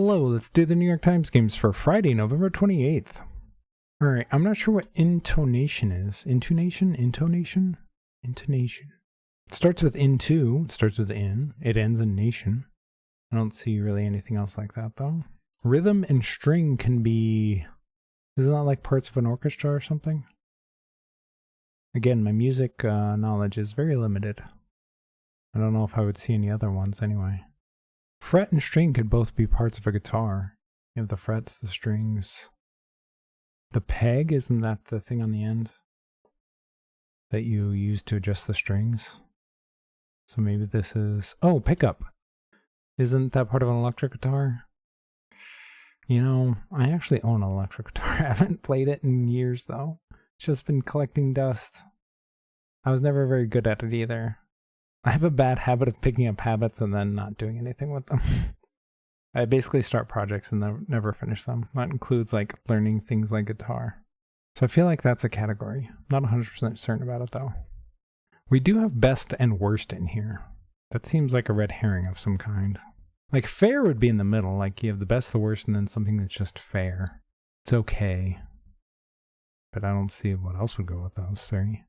Hello, let's do the New York Times games for Friday, November 28th. All right, I'm not sure what intonation is. Intonation? Intonation? Intonation. It starts with into, it starts with in, it ends in nation. I don't see really anything else like that, though. Rhythm and string can be... Isn't that like parts of an orchestra or something? Again, my music knowledge is very limited. I don't know if I would see any other ones anyway. Fret and string could both be parts of a guitar. You have the frets, the strings. The peg, isn't that the thing on the end that you use to adjust the strings? So maybe this is... Oh, pickup! Isn't that part of an electric guitar? You know, I actually own an electric guitar. I haven't played it in years, though. It's just been collecting dust. I was never very good at it either. I have a bad habit of picking up habits and then not doing anything with them. I basically start projects and never finish them. That includes like learning things like guitar. So I feel like that's a category. Not 100% certain about it though. We do have best and worst in here. That seems like a red herring of some kind. Like fair would be in the middle, like you have the best, the worst, and then something that's just fair. It's okay. But I don't see what else would go with those three.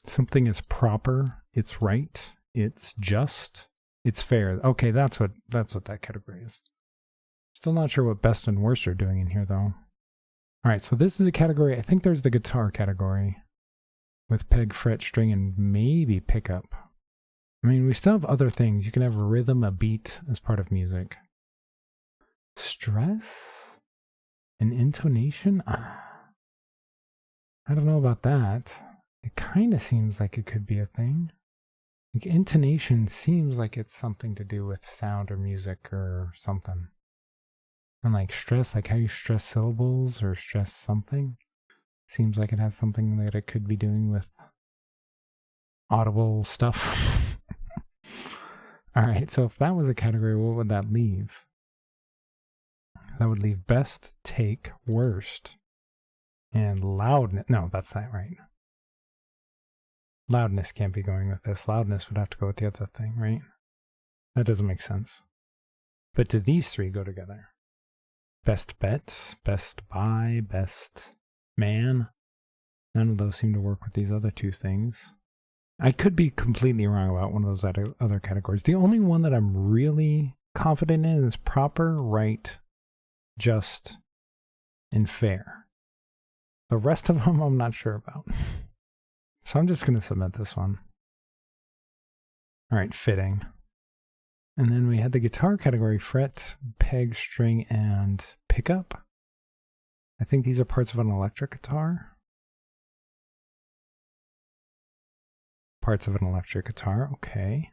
Something is proper, it's right, it's just, it's fair. Okay, that's what that category is. Still not sure what best and worst are doing in here though. Alright, so this is a category, I think there's the guitar category with peg, fret, string, and maybe pickup. I mean, we still have other things. You can have a rhythm, a beat as part of music. Stress? An intonation? I don't know about that. It kind of seems like it could be a thing. Like intonation seems like it's something to do with sound or music or something. And like stress, like how you stress syllables or stress something, seems like it has something that it could be doing with audible stuff. Alright, so if that was a category, what would that leave? That would leave best, take, worst, and loudness. No, that's not right. Loudness can't be going with this. Loudness would have to go with the other thing, right? That doesn't make sense. But do these three go together? Best bet, best buy, best man. None of those seem to work with these other two things. I could be completely wrong about one of those other categories. The only one that I'm really confident in is proper, right, just, and fair. The rest of them I'm not sure about. So I'm just going to submit this one. All right, fitting. And then we had the guitar category, fret, peg, string, and pickup. I think these are parts of an electric guitar. Parts of an electric guitar, okay.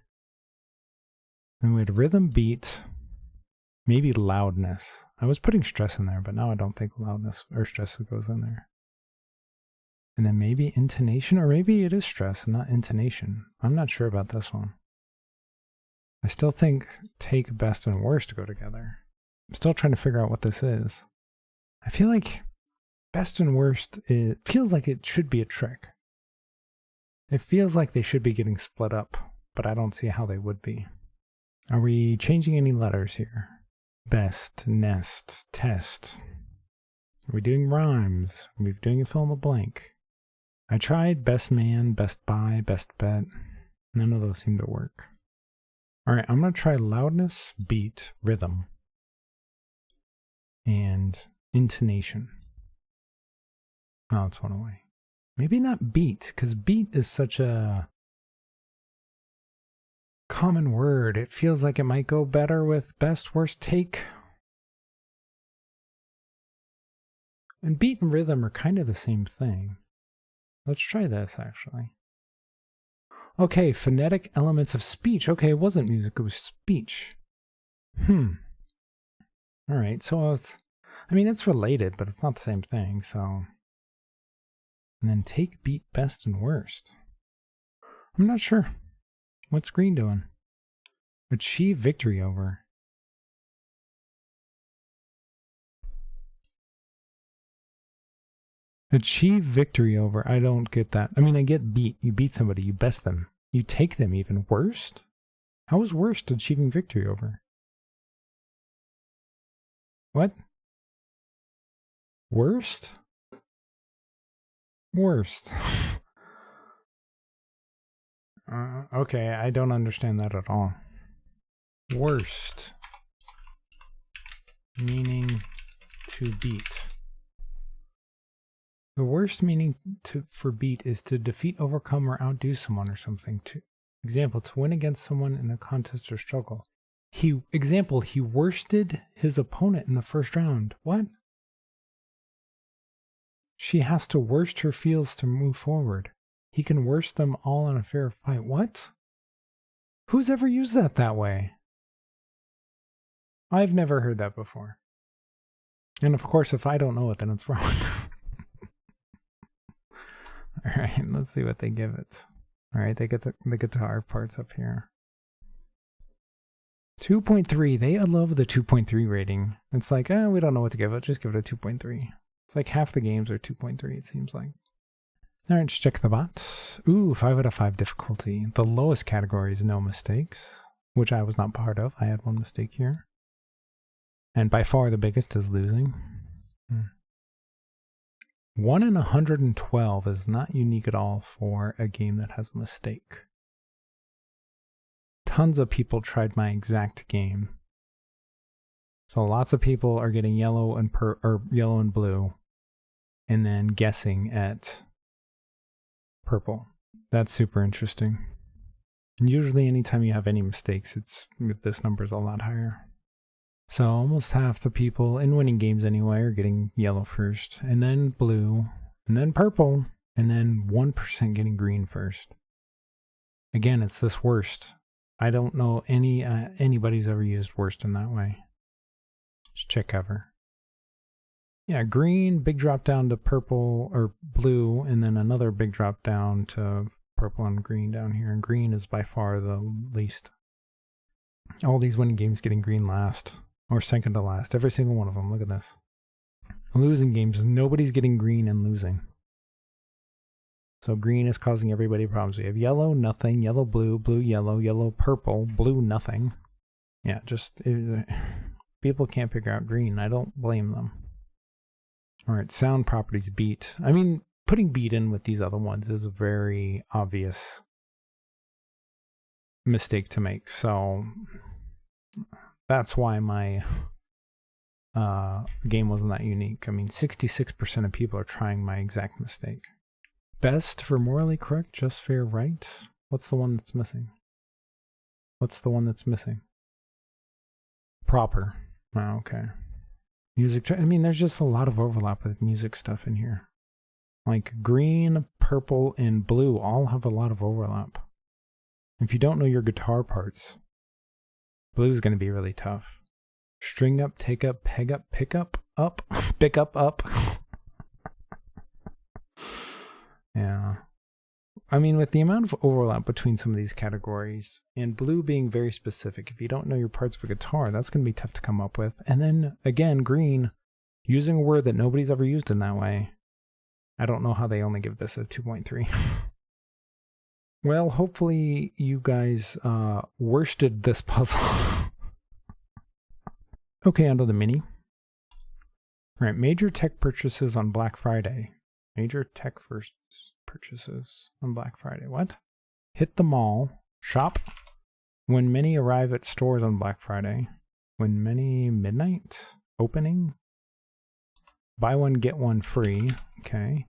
Then we had rhythm, beat, maybe loudness. I was putting stress in there, but now I don't think loudness or stress goes in there. And then maybe intonation, or maybe it is stress and not intonation. I'm not sure about this one. I still think take, best, and worst go together. I'm still trying to figure out what this is. I feel like best and worst, it feels like it should be a trick. It feels like they should be getting split up, but I don't see how they would be. Are we changing any letters here? Best, nest, test. Are we doing rhymes? Are we doing a fill in the blank? I tried best man, best buy, best bet. None of those seem to work. All right, I'm going to try loudness, beat, rhythm, and intonation. Oh, it's one away. Maybe not beat, because beat is such a common word. It feels like it might go better with best, worst, take. And beat and rhythm are kind of the same thing. Let's try this, actually. Okay, phonetic elements of speech. Okay, it wasn't music, it was speech. All right, so I mean, it's related, but it's not the same thing, so... And then take, beat, best, and worst. I'm not sure. What's green doing? Achieve victory over. Achieve victory over. I don't get that. I mean, I get beat. You beat somebody. You best them. You take them even. Worst? How is worst achieving victory over? What? Worst? Worst. Okay, I don't understand that at all. Worst. Meaning to beat. The worst meaning for beat is to defeat, overcome, or outdo someone or something. Example, to win against someone in a contest or struggle. Example, he worsted his opponent in the first round. What? She has to worst her feels to move forward. He can worst them all in a fair fight. What? Who's ever used that way? I've never heard that before. And of course, if I don't know it, then it's wrong. Alright, let's see what they give it. Alright, they get the guitar parts up here. 2.3. They love the 2.3 rating. It's like, we don't know what to give it. Just give it a 2.3. It's like half the games are 2.3, it seems like. Alright, let's check the bot. Ooh, 5 out of 5 difficulty. The lowest category is no mistakes, which I was not part of. I had one mistake here. And by far the biggest is losing. 1 in 112 is not unique at all for a game that has a mistake. Tons of people tried my exact game. So lots of people are getting yellow and yellow and blue, and then guessing at purple. That's super interesting. And usually anytime you have any mistakes, this number is a lot higher. So almost half the people in winning games anyway are getting yellow first, and then blue, and then purple, and then 1% getting green first. Again, it's this worst. I don't know anybody's ever used worst in that way. Just check cover. Yeah, green, big drop down to purple or blue, and then another big drop down to purple and green down here. And green is by far the least. All these winning games getting green last. Or second to last. Every single one of them. Look at this. Losing games, nobody's getting green and losing. So green is causing everybody problems. We have yellow, nothing. Yellow, blue, blue, yellow, purple, blue, nothing. Yeah, people can't figure out green. I don't blame them. Alright, sound properties beat. I mean, putting beat in with these other ones is a very obvious mistake to make. So that's why my game wasn't that unique. I mean, 66% of people are trying my exact mistake. Best for morally correct, just, fair, right? What's the one that's missing? What's the one that's missing? Proper. Oh, okay. Music, I mean, there's just a lot of overlap with music stuff in here. Like green, purple, and blue all have a lot of overlap. If you don't know your guitar parts, blue is going to be really tough. String up, take up, peg up, pick up, pick up. Yeah. I mean, with the amount of overlap between some of these categories, and blue being very specific, if you don't know your parts of a guitar, that's going to be tough to come up with. And then, again, green, using a word that nobody's ever used in that way. I don't know how they only give this a 2.3. Well, hopefully you guys worsted this puzzle. Okay, onto the mini. All right, major tech purchases on Black Friday. Major tech first purchases on Black Friday. What? Hit the mall. Shop. When many arrive at stores on Black Friday. When many midnight. Opening. Buy one, get one free. Okay.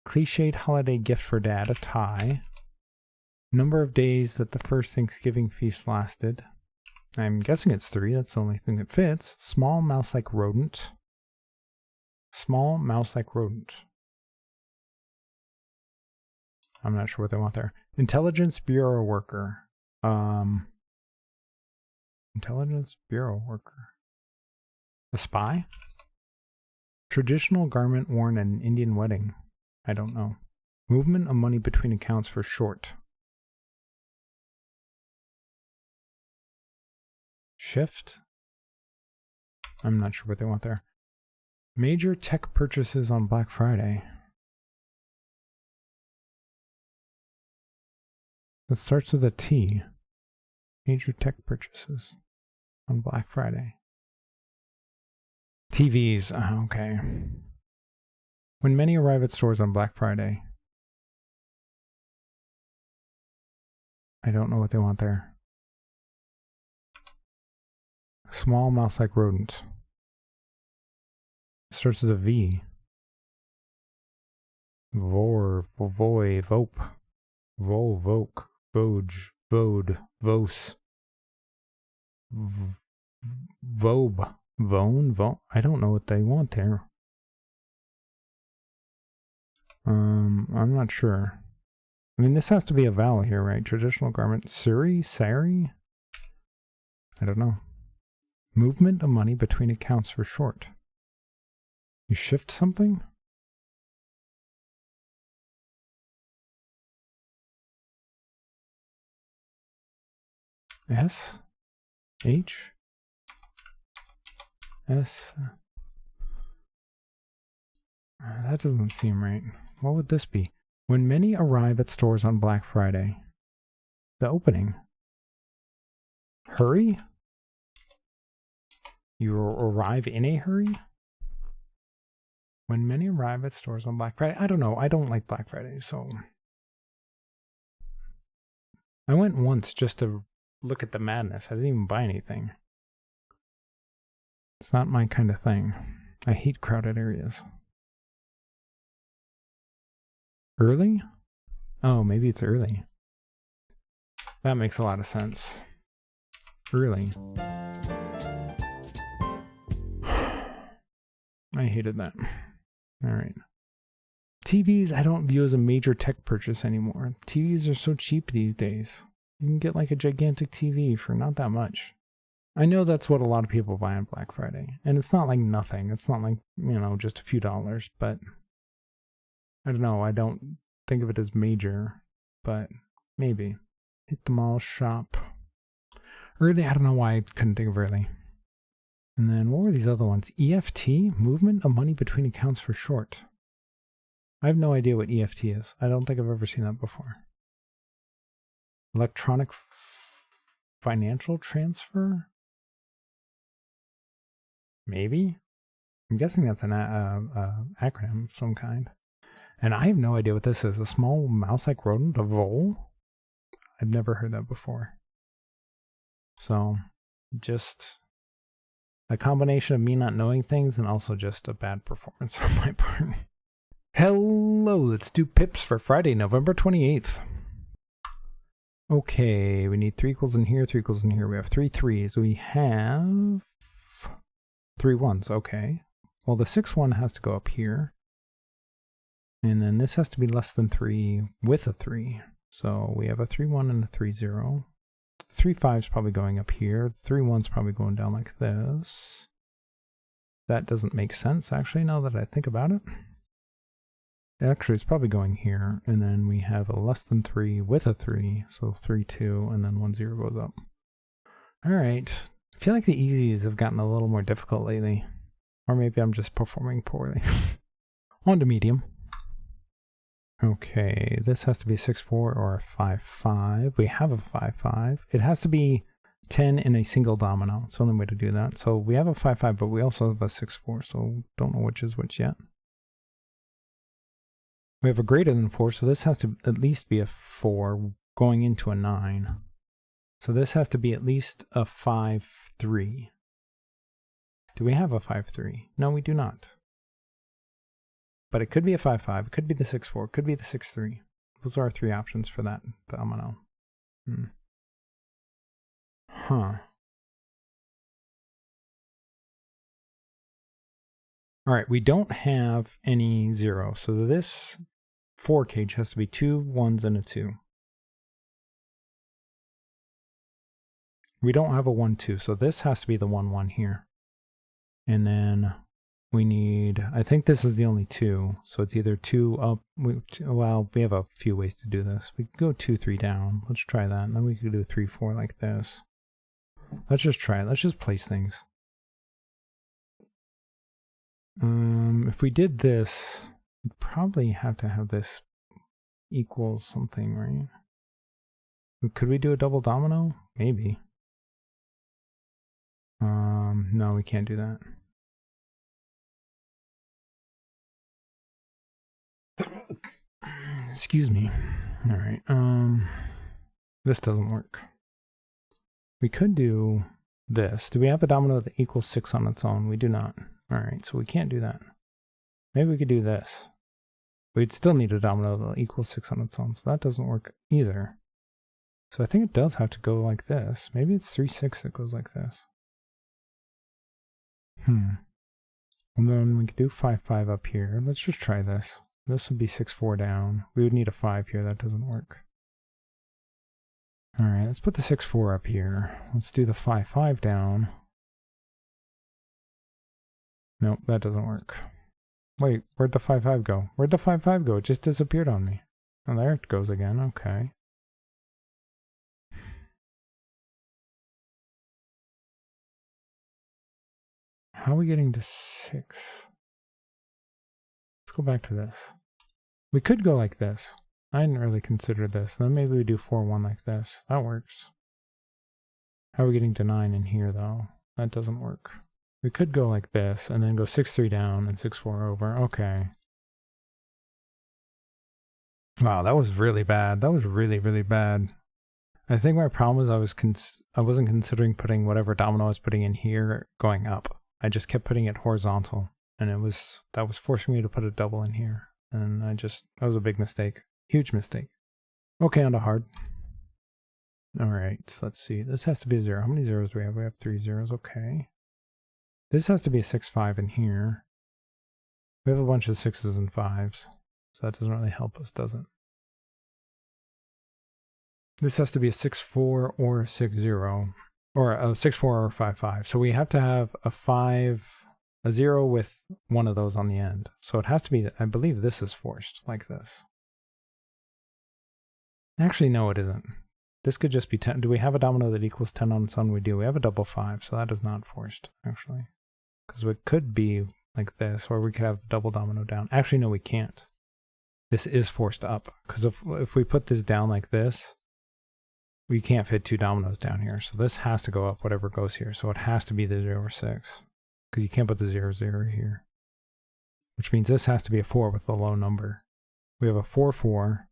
Cliched holiday gift for dad. A tie. Number of days that the first Thanksgiving feast lasted. I'm guessing it's 3. That's the only thing that fits. Small mouse-like rodent. Small mouse-like rodent. I'm not sure what they want there. Intelligence Bureau worker. Intelligence Bureau worker. A spy? Traditional garment worn at an Indian wedding. I don't know. Movement of money between accounts for short. Shift? I'm not sure what they want there. Major tech purchases on Black Friday. That starts with a T. Major tech purchases on Black Friday. TVs. Okay. When many arrive at stores on Black Friday. I don't know what they want there. Small mouse-like rodents. Starts with a V. Vor, voy, vope, vol, voke, voj, vode, vos, vobe, vone, vo. I don't know what they want there. I'm not sure. I mean, this has to be a vowel here, right? Traditional garment. Suri? Sari? I don't know. Movement of money between accounts for short. You shift something? S? H? S? That doesn't seem right. What would this be? When many arrive at stores on Black Friday. The opening. Hurry? You arrive in a hurry? When many arrive at stores on Black Friday. I don't know. I don't like Black Friday, so... I went once just to look at the madness. I didn't even buy anything. It's not my kind of thing. I hate crowded areas. Early? Oh, maybe it's early. That makes a lot of sense. Early. I hated that. Alright. TVs I don't view as a major tech purchase anymore. TVs are so cheap these days. You can get like a gigantic TV for not that much. I know that's what a lot of people buy on Black Friday. And it's not like nothing. It's not like, you know, just a few dollars. But I don't know. I don't think of it as major. But maybe. Hit the mall shop. Early, I don't know why I couldn't think of early. And then what were these other ones? EFT? Movement of money between accounts for short. I have no idea what EFT is. I don't think I've ever seen that before. Electronic financial transfer? Maybe? I'm guessing that's an acronym of some kind. And I have no idea what this is. A small mouse-like rodent? A vole? I've never heard that before. So, just a combination of me not knowing things and also just a bad performance on my part. Hello, let's do pips for Friday, November 28th. Okay, we need 3 equals in here, 3 equals in here. We have 3 3s. We have 3 1s. Okay. Well, the 6 1 has to go up here. And then this has to be less than 3 with a 3. So we have a 3 1 and a 3 0. 3 5 is probably going up here. 3 1's probably going down like this. That doesn't make sense, actually, now that I think about it. Actually, it's probably going here, and then we have a less than 3 with a 3, so 3 2, and then 1 0 goes up. Alright, I feel like the easies have gotten a little more difficult lately. Or maybe I'm just performing poorly. On to medium. Okay, this has to be a 6 4 or a 5 5. We have a 5 5. It has to be 10 in a single domino. It's the only way to do that. So we have a 5 5, but we also have a 6 4, so don't know which is which yet. We have a greater than 4, so this has to at least be a 4 going into a 9. So this has to be at least a 5 3. Do we have a 5 3? No, we do not. But it could be a 5 5, it could be the 6 4, it could be the 6 3. Those are our 3 options for that domino. Alright, we don't have any 0, so this 4 cage has to be 2 1s and a 2. We don't have a 1 2, so this has to be the 1 1 here. And then we need, I think this is the only 2, so it's either 2 up, well, we have a few ways to do this. We could go 2 3 down, let's try that, and then we could do 3 4 like this. Let's just try it, let's just place things. If we did this, we'd probably have to have this equals something, right? Could we do a double domino? Maybe. No, we can't do that. Excuse me. All right. This doesn't work. We could do this. Do we have a domino that equals 6 on its own? We do not. All right, so we can't do that. Maybe we could do this. We'd still need a domino that equals 6 on its own, so that doesn't work either. So I think it does have to go like this. Maybe it's 3, 6 that goes like this. And then we could do 5, 5 up here. Let's just try this. This would be 6, 4 down. We would need a 5 here. That doesn't work. All right, let's put the 6, 4 up here. Let's do the 5, 5 down. Nope, that doesn't work. Wait, where'd the 5, 5 go? Where'd the 5, 5 go? It just disappeared on me. Oh, there it goes again. Okay. How are we getting to 6? Let's go back to this. We could go like this. I hadn't really considered this. Then maybe we do 4, 1 like this. That works. How are we getting to 9 in here, though? That doesn't work. We could go like this, and then go 6, 3 down, and 6, 4 over. Okay. Wow, that was really bad. That was really, really bad. I think my problem was I wasn't considering putting whatever domino I was putting in here going up. I just kept putting it horizontal, and that was forcing me to put a double in here. And that was a big mistake. Huge mistake. Okay, on to hard. All right, let's see. This has to be a 0. How many zeros do we have? We have 3 zeros. Okay. This has to be a 6, 5 in here. We have a bunch of 6s and 5s, so that doesn't really help us, does it? This has to be a 6, 4 or a 6, 0, or a 6, 4 or a 5, 5. So we have to have a 0 with one of those on the end. So it has to be, I believe this is forced, like this. Actually, no, it isn't. This could just be 10. Do we have a domino that equals 10 on its own? We do. We have a double 5, so that is not forced, actually. Because it could be like this, or we could have the double domino down. Actually, no, we can't. This is forced up, because if we put this down like this, we can't fit 2 dominoes down here. So this has to go up, whatever goes here. So it has to be the 0 or 6, because you can't put the 0, 0 here. Which means this has to be a 4 with a low number. We have a 4, 4.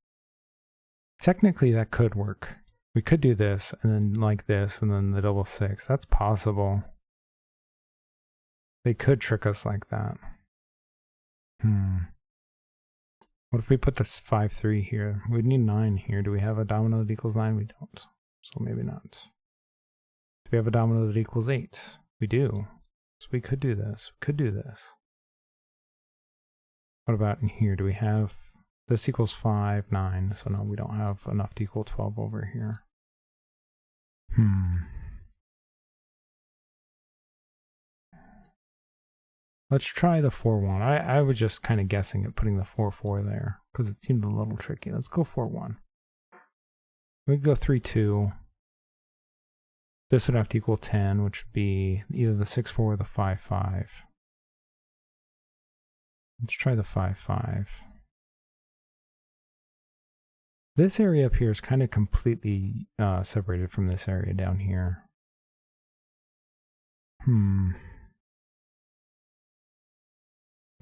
Technically, that could work. We could do this, and then like this, and then the double 6. That's possible. They could trick us like that. What if we put this 5, 3 here? We'd need 9 here. Do we have a domino that equals 9? We don't. So maybe not. Do we have a domino that equals 8? We do. So we could do this. We could do this. What about in here? Do we have... This equals 5, 9. So no, we don't have enough to equal 12 over here. Let's try the 4, 1. I was just kind of guessing at putting the 4, 4 there because it seemed a little tricky. Let's go 4, 1. We could go 3, 2. This would have to equal 10, which would be either the 6, 4 or the 5, 5. Let's try the 5, 5. This area up here is kind of completely separated from this area down here.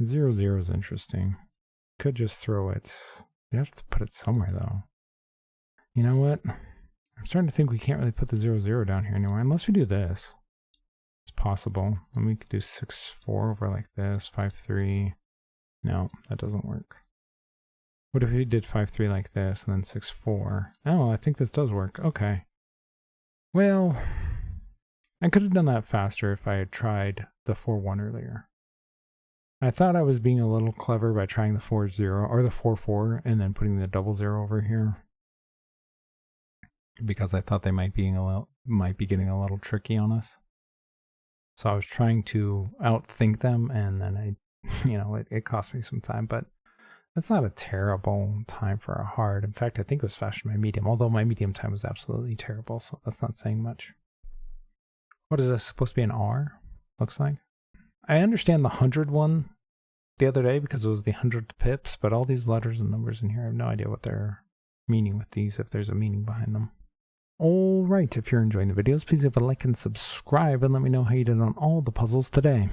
0, 0 is interesting. Could just throw it. You have to put it somewhere though. You know what? I'm starting to think we can't really put the 0, 0 down here anywhere unless we do this. It's possible. And we could do 6, 4 over like this, 5, 3. No, that doesn't work. What if we did 5, 3 like this and then 6, 4? Oh, I think this does work. Okay. Well, I could have done that faster if I had tried the 4, 1 earlier. I thought I was being a little clever by trying the 4, 0 or the 4, 4 and then putting the double 0 over here. Because I thought they might be getting a little tricky on us. So I was trying to outthink them, and then it cost me some time, but that's not a terrible time for a hard. In fact, I think it was faster than my medium, although my medium time was absolutely terrible, so that's not saying much. What is this supposed to be, an R? Looks like. I understand the 100 one the other day because it was the 100 pips, but all these letters and numbers in here, I have no idea what they're meaning with these, if there's a meaning behind them. Alright, if you're enjoying the videos, please leave a like and subscribe and let me know how you did on all the puzzles today.